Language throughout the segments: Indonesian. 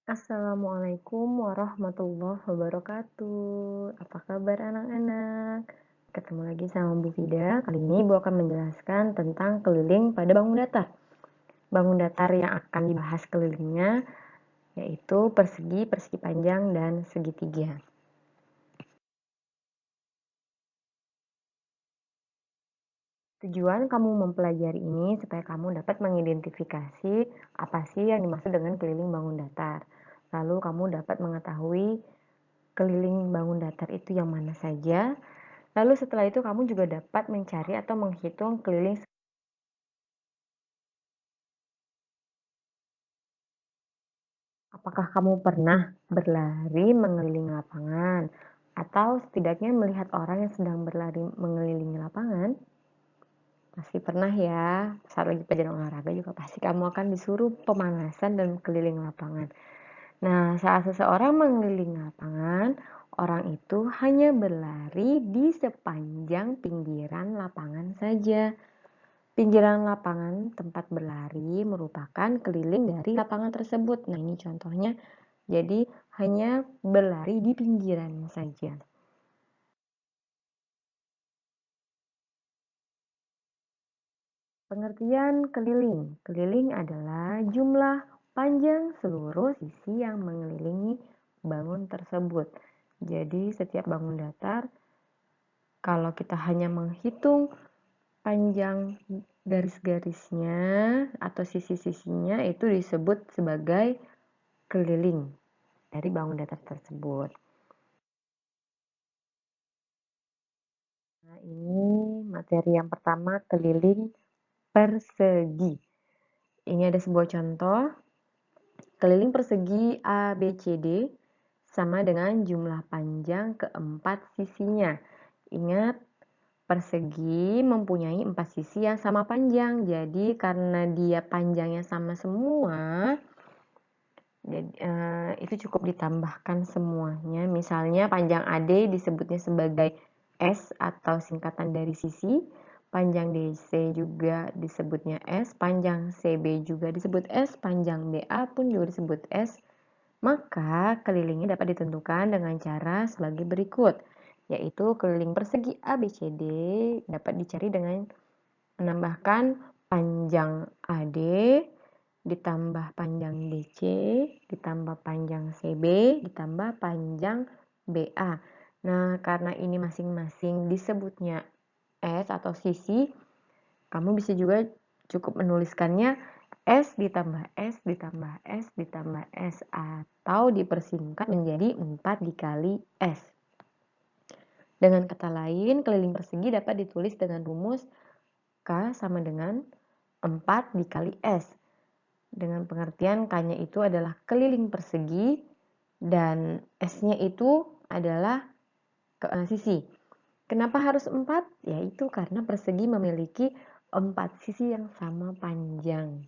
Assalamualaikum warahmatullahi wabarakatuh. Apa kabar anak-anak? Ketemu lagi sama Bu Fida. Kali ini Bu akan menjelaskan tentang keliling pada bangun datar. Bangun datar yang akan dibahas kelilingnya yaitu persegi, persegi panjang, dan segitiga. Tujuan kamu mempelajari ini supaya kamu dapat mengidentifikasi apa sih yang dimaksud dengan keliling bangun datar. Lalu kamu dapat mengetahui keliling bangun datar itu yang mana saja. Lalu setelah itu kamu juga dapat mencari atau menghitung keliling. Apakah kamu pernah berlari mengelilingi lapangan? Atau setidaknya melihat orang yang sedang berlari mengelilingi lapangan? Pasti pernah ya, saat lagi pelajaran olahraga juga pasti kamu akan disuruh pemanasan dan keliling lapangan. Nah, saat seseorang mengelilingi lapangan, orang itu hanya berlari di sepanjang pinggiran lapangan saja. Pinggiran lapangan tempat berlari merupakan keliling dari lapangan tersebut. Nah, ini contohnya. Jadi, hanya berlari di pinggirannya saja. Pengertian keliling. Keliling adalah jumlah panjang seluruh sisi yang mengelilingi bangun tersebut. Jadi, setiap bangun datar, kalau kita hanya menghitung panjang garis-garisnya atau sisi-sisinya itu disebut sebagai keliling dari bangun datar tersebut. Nah, ini materi yang pertama, keliling persegi. Ini ada sebuah contoh. Keliling persegi ABCD sama dengan jumlah panjang keempat sisinya. Ingat, persegi mempunyai 4 sisi yang sama panjang. Jadi, karena dia panjangnya sama semua, itu cukup ditambahkan semuanya. Misalnya panjang AD disebutnya sebagai S atau singkatan dari sisi, panjang DC juga disebutnya S, panjang CB juga disebut S, panjang BA pun juga disebut S. Maka kelilingnya dapat ditentukan dengan cara sebagai berikut, yaitu keliling persegi ABCD dapat dicari dengan menambahkan panjang AD ditambah panjang BC, ditambah panjang CB, ditambah panjang BA. Nah, karena ini masing-masing disebutnya S atau sisi, kamu bisa juga cukup menuliskannya S ditambah S ditambah S ditambah S atau dipersingkat menjadi 4 dikali S. Dengan kata lain, keliling persegi dapat ditulis dengan rumus K sama dengan 4 dikali S. Dengan pengertian K-nya itu adalah keliling persegi dan S-nya itu adalah sisi. Kenapa harus 4? Yaitu karena persegi memiliki 4 sisi yang sama panjang.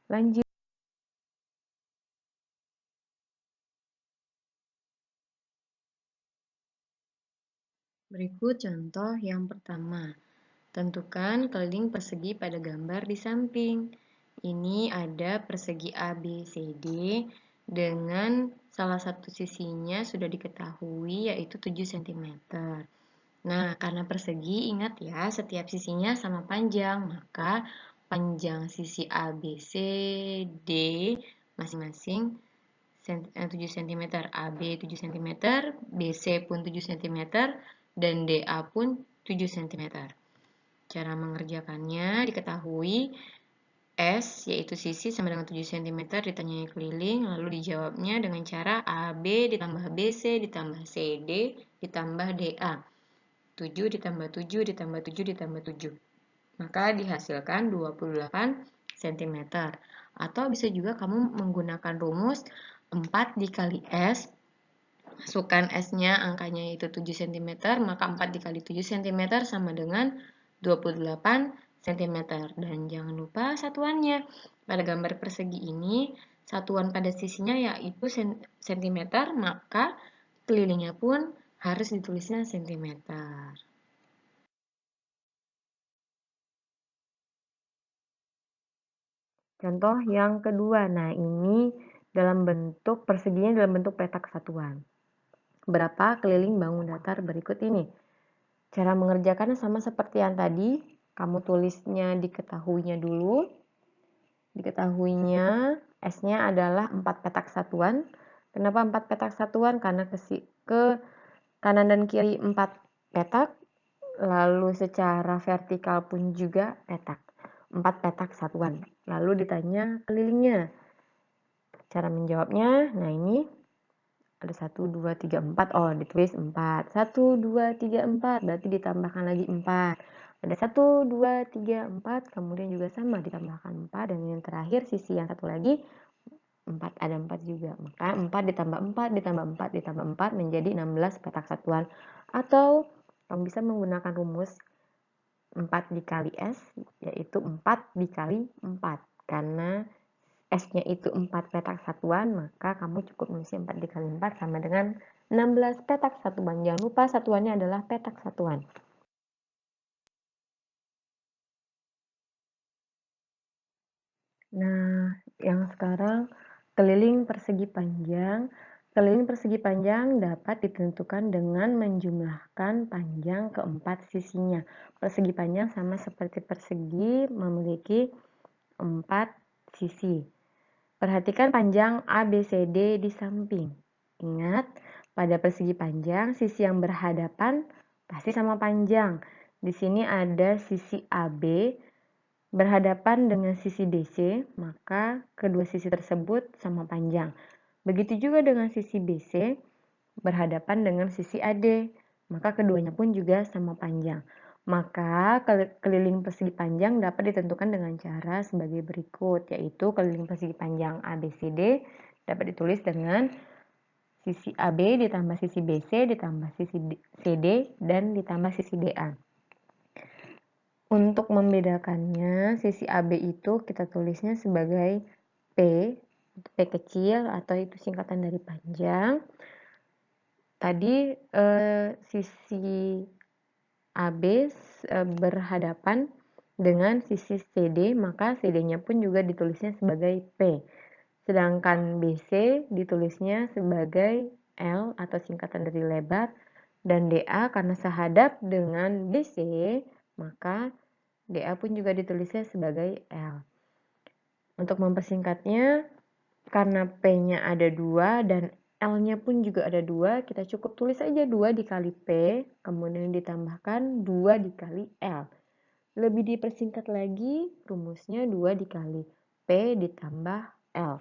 Lanjut. Berikut contoh yang pertama. Tentukan keliling persegi pada gambar di samping. Ini ada persegi ABCD dengan salah satu sisinya sudah diketahui yaitu 7 cm. Nah, karena persegi, ingat ya, setiap sisinya sama panjang, maka panjang sisi ABCD masing-masing 7 cm, AB 7 cm, BC pun 7 cm, dan DA pun 7 cm. Cara mengerjakannya diketahui S yaitu sisi sama dengan 7 cm ditanyai keliling, lalu dijawabnya dengan cara AB ditambah BC ditambah CD ditambah DA. 7 ditambah 7 ditambah 7 ditambah 7. Maka dihasilkan 28 cm. Atau bisa juga kamu menggunakan rumus 4 dikali S. Masukkan S-nya, angkanya itu 7 cm, maka 4 dikali 7 cm sama dengan 28 cm. Dan jangan lupa satuannya. Pada gambar persegi ini, satuan pada sisinya yaitu cm, maka kelilingnya pun harus ditulisnya cm. Contoh yang kedua, nah ini perseginya dalam bentuk petak satuan. Berapa keliling bangun datar berikut ini? Cara mengerjakannya sama seperti yang tadi, kamu tulisnya diketahuinya dulu. Diketahuinya S-nya adalah 4 petak satuan. Kenapa 4 petak satuan? Karena ke kanan dan kiri 4 petak, lalu secara vertikal pun juga petak. 4 petak satuan. Lalu ditanya kelilingnya. Cara menjawabnya, nah ini ada 1, 2, 3, 4. Oh, ditulis 4. 1, 2, 3, 4. Berarti ditambahkan lagi 4. Ada 1, 2, 3, 4. Kemudian juga sama ditambahkan 4. Dan yang terakhir sisi yang satu lagi 4. Ada 4 juga. Maka 4 ditambah 4 ditambah 4 ditambah 4 menjadi 16 petak satuan. Atau kamu bisa menggunakan rumus 4 dikali S, yaitu 4 dikali 4. Karena S-nya itu 4 petak satuan, maka kamu cukup menulisnya 4 dikali 4 sama dengan 16 petak satuan. Jangan lupa satuannya adalah petak satuan. Nah, yang sekarang keliling persegi panjang. Keliling persegi panjang dapat ditentukan dengan menjumlahkan panjang keempat sisinya. Persegi panjang sama seperti persegi memiliki 4 sisi. Perhatikan panjang ABCD di samping. Ingat, pada persegi panjang, sisi yang berhadapan pasti sama panjang. Di sini ada sisi AB berhadapan dengan sisi DC, maka kedua sisi tersebut sama panjang. Begitu juga dengan sisi BC berhadapan dengan sisi AD, maka keduanya pun juga sama panjang. Maka keliling persegi panjang dapat ditentukan dengan cara sebagai berikut, yaitu keliling persegi panjang ABCD dapat ditulis dengan sisi AB ditambah sisi BC ditambah sisi CD dan ditambah sisi DA. Untuk membedakannya, sisi AB itu kita tulisnya sebagai P, P kecil atau itu singkatan dari panjang. Tadi sisi AB berhadapan dengan sisi CD, maka CD-nya pun juga ditulisnya sebagai P. Sedangkan BC ditulisnya sebagai L atau singkatan dari lebar, dan DA karena sehadap dengan BC, maka DA pun juga ditulisnya sebagai L. Untuk mempersingkatnya, karena P-nya ada 2 dan L-nya pun juga ada 2, kita cukup tulis aja 2 dikali P, kemudian ditambahkan 2 dikali L. Lebih dipersingkat lagi, rumusnya 2 dikali P ditambah L.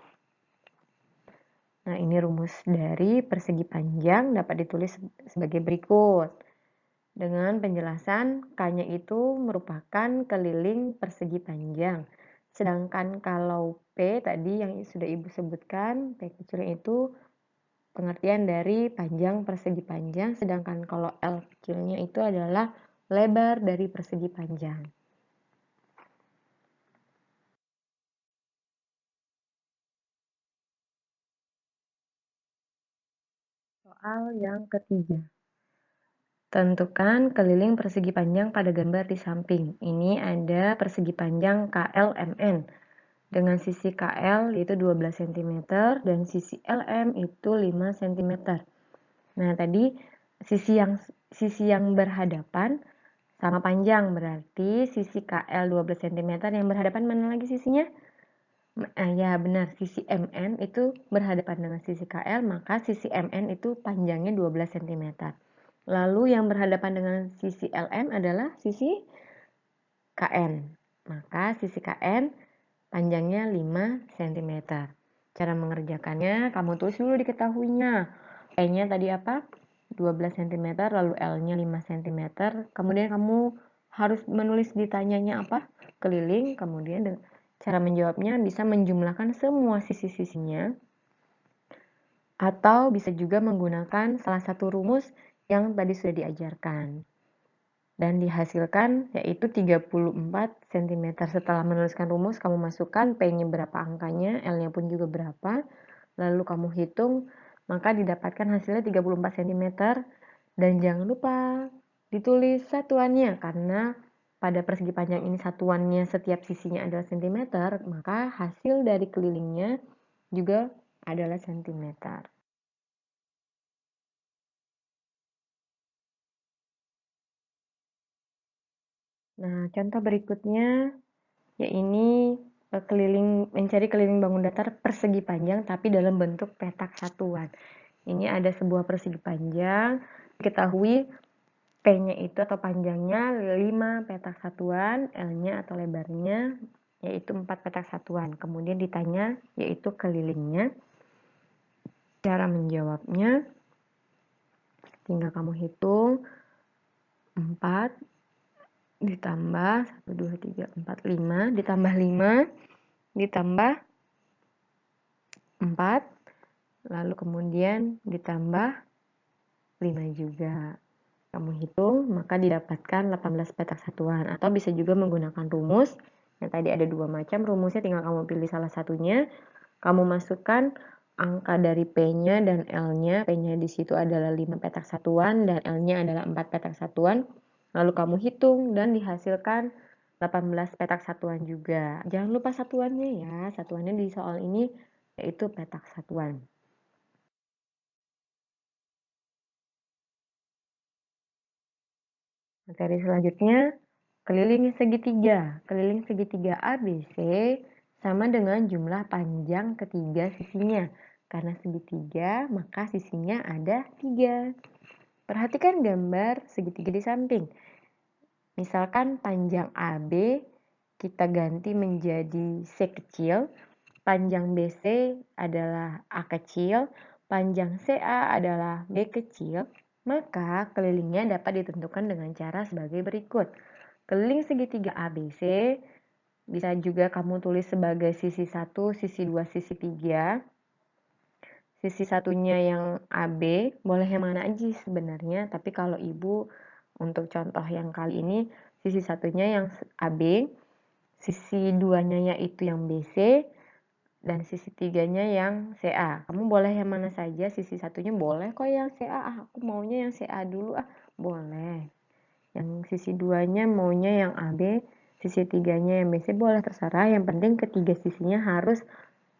Nah, ini rumus dari persegi panjang dapat ditulis sebagai berikut. Dengan penjelasan, K-nya itu merupakan keliling persegi panjang. Sedangkan kalau P tadi yang sudah Ibu sebutkan, P kecilnya itu pengertian dari panjang persegi panjang, sedangkan kalau L kecilnya itu adalah lebar dari persegi panjang. Soal yang ketiga. Tentukan keliling persegi panjang pada gambar di samping. Ini ada persegi panjang KLMN dengan sisi KL yaitu 12 cm dan sisi LM itu 5 cm. Nah, tadi sisi yang berhadapan sama panjang, berarti sisi KL 12 cm yang berhadapan mana lagi sisinya? Ya benar, sisi MN itu berhadapan dengan sisi KL, maka sisi MN itu panjangnya 12 cm. Lalu yang berhadapan dengan sisi LM adalah sisi KN. Maka sisi KN panjangnya 5 cm. Cara mengerjakannya, kamu tulis dulu diketahuinya. E-nya tadi apa? 12 cm, lalu L-nya 5 cm. Kemudian kamu harus menulis ditanyanya apa? Keliling, kemudian cara menjawabnya bisa menjumlahkan semua sisi-sisinya. Atau bisa juga menggunakan salah satu rumus yang tadi sudah diajarkan. Dan dihasilkan yaitu 34 cm. Setelah menuliskan rumus, kamu masukkan P-nya berapa angkanya, L-nya pun juga berapa. Lalu kamu hitung, maka didapatkan hasilnya 34 cm. Dan jangan lupa ditulis satuannya, karena pada persegi panjang ini satuannya setiap sisinya adalah cm, maka hasil dari kelilingnya juga adalah sentimeter. Nah, contoh berikutnya ya ini mencari keliling bangun datar persegi panjang tapi dalam bentuk petak satuan. Ini ada sebuah persegi panjang, diketahui P-nya itu atau panjangnya 5 petak satuan, L-nya atau lebarnya yaitu 4 petak satuan. Kemudian ditanya yaitu kelilingnya. Cara menjawabnya tinggal kamu hitung 4 ditambah 1, 2, 3, 4, 5 ditambah 5 ditambah 4 lalu kemudian ditambah 5 juga. Kamu hitung, maka didapatkan 18 petak satuan. Atau bisa juga menggunakan rumus, yang tadi ada 2 macam, rumusnya tinggal kamu pilih salah satunya, kamu masukkan angka dari P-nya dan L-nya, P-nya di situ adalah 5 petak satuan, dan L-nya adalah 4 petak satuan, lalu kamu hitung dan dihasilkan 18 petak satuan juga. Jangan lupa satuannya ya, satuannya di soal ini yaitu petak satuan. Materi selanjutnya, keliling segitiga. Keliling segitiga ABC sama dengan jumlah panjang ketiga sisinya. Karena segitiga, maka sisinya ada 3. Perhatikan gambar segitiga di samping. Misalkan panjang AB kita ganti menjadi C kecil, panjang BC adalah A kecil, panjang CA adalah B kecil, maka kelilingnya dapat ditentukan dengan cara sebagai berikut. Keliling segitiga ABC bisa juga kamu tulis sebagai sisi 1, sisi 2, sisi 3. Sisi satunya yang AB, boleh yang mana aja sebenarnya, tapi kalau ibu untuk contoh yang kali ini, sisi satunya yang AB, sisi 2-nya yaitu yang BC, dan sisi 3-nya yang CA. Kamu boleh yang mana saja, sisi satunya boleh kok yang CA, aku maunya yang CA dulu boleh. Yang sisi 2-nya maunya yang AB, sisi 3-nya yang BC boleh, terserah, yang penting ketiga sisinya harus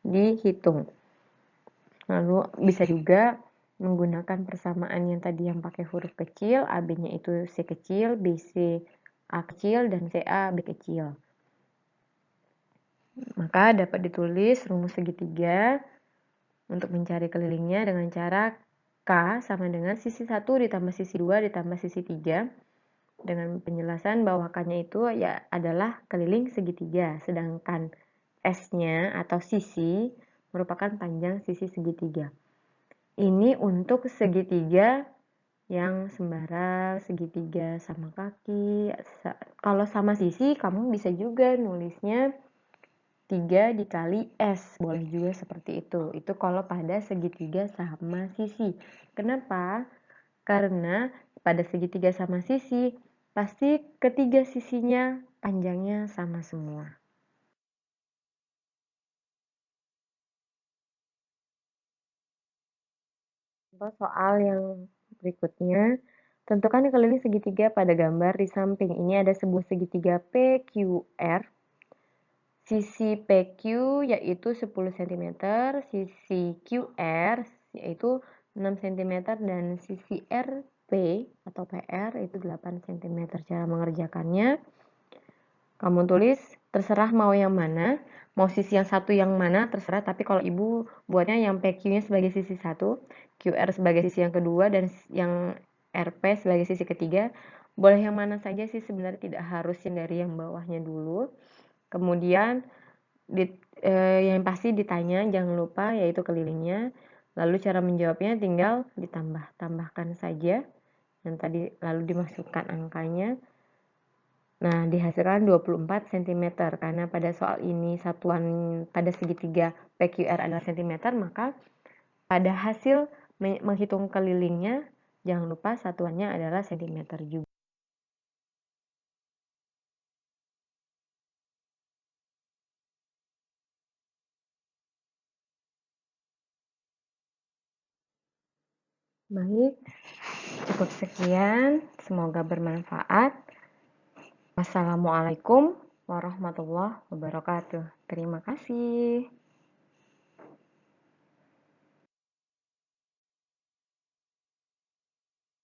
dihitung. Lalu bisa juga menggunakan persamaan yang tadi yang pakai huruf kecil, AB-nya itu C kecil, BC A kecil, dan CA B kecil. Maka dapat ditulis rumus segitiga untuk mencari kelilingnya dengan cara K sama dengan sisi 1 ditambah sisi 2 ditambah sisi 3 dengan penjelasan bahwa K-nya itu ya adalah keliling segitiga, sedangkan S-nya atau sisi merupakan panjang sisi segitiga. Ini untuk segitiga yang sembarang, segitiga sama kaki. Kalau sama sisi, kamu bisa juga nulisnya 3 dikali S, boleh juga seperti itu. Itu kalau pada segitiga sama sisi. Kenapa? Karena pada segitiga sama sisi, pasti ketiga sisinya panjangnya sama semua. Contoh soal yang berikutnya, tentukan keliling segitiga pada gambar di samping. Ini ada sebuah segitiga PQR. Sisi PQ yaitu 10 cm, sisi QR yaitu 6 cm, dan sisi RP atau PR itu 8 cm. Cara mengerjakannya, kamu tulis terserah mau yang mana, mau sisi yang satu yang mana terserah, tapi kalau ibu buatnya yang PQ-nya sebagai sisi satu, QR sebagai sisi yang kedua, dan yang RP sebagai sisi ketiga. Boleh yang mana saja sih, sebenarnya tidak harus yang dari yang bawahnya dulu. Kemudian yang pasti ditanya jangan lupa yaitu kelilingnya. Lalu cara menjawabnya tinggal ditambahkan saja yang tadi, lalu dimasukkan angkanya. Nah, dihasilkan 24 cm. Karena pada soal ini satuan pada segitiga PQR adalah cm, maka pada hasil menghitung kelilingnya jangan lupa satuannya adalah cm juga. Baik, cukup sekian. Semoga bermanfaat. Wassalamualaikum warahmatullahi wabarakatuh. Terima kasih.